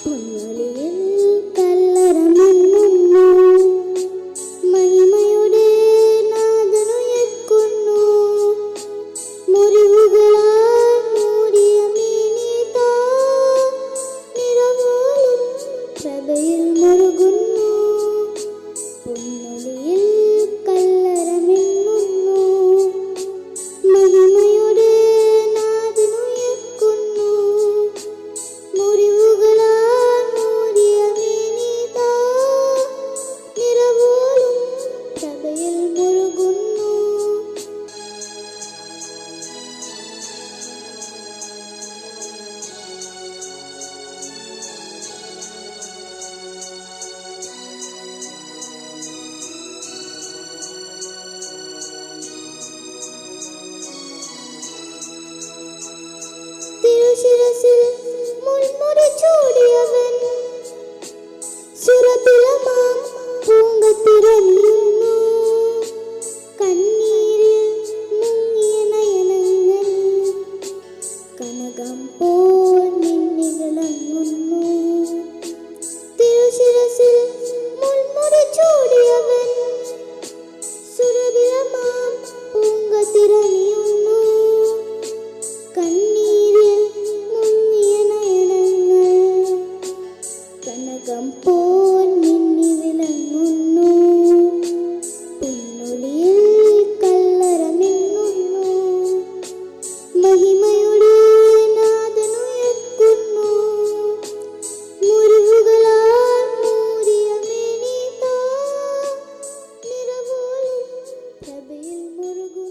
പൊന്നൊലിയിൽ കല്ലറമിന്നുന്നു, മഹിമയുടെ നാഥനുയർക്കുന്നു. മുറിവുകളാൽ മൂടിയ മീനിതാ, നിറവോലും പ്രഭയിൽ മുറുകുന്നു. പൊന്നൊലിയിൽ കല്ലറമിന്നുന്നു, മഹിമയുടെ നാഥനുയർക്കുന്നു. മുറിവുകളാൽ മൂടിയ മീനിതാ, നിറവോലും പ്രഭയിൽ മുറുകുന്നു. തിരുശിരസിൽ മുൾമുടി ചൂടിയവൻ, സുരഭിലമാം പൂങ്കത്തിരണിയുന്നു. കണ്ണീരിൽ മുങ്ങിയ നയനങ്ങൾ കനകം പോൽ മിന്നി വിളങ്ങുന്നു. തിരുശിരസിൽ മുൾമുടി ചൂടിയവൻ, സുരഭിലമാം പൂങ്കത്തിരണിയുന്നു. കണ്ണീരിൽ മുങ്ങിയ നയനങ്ങൾ കനകം പോൽ മിന്നി വിളങ്ങുന്നു. പൊന്നൊലിയിൽ കല്ലറമിന്നുന്നു, മഹിമയുടെ നാഥനുയർക്കുന്നു. മുറിവുകളാൽ മൂടിയ മേനിതാ, നിറവോലും പ്രഭയിൽ മുറുകുന്നു.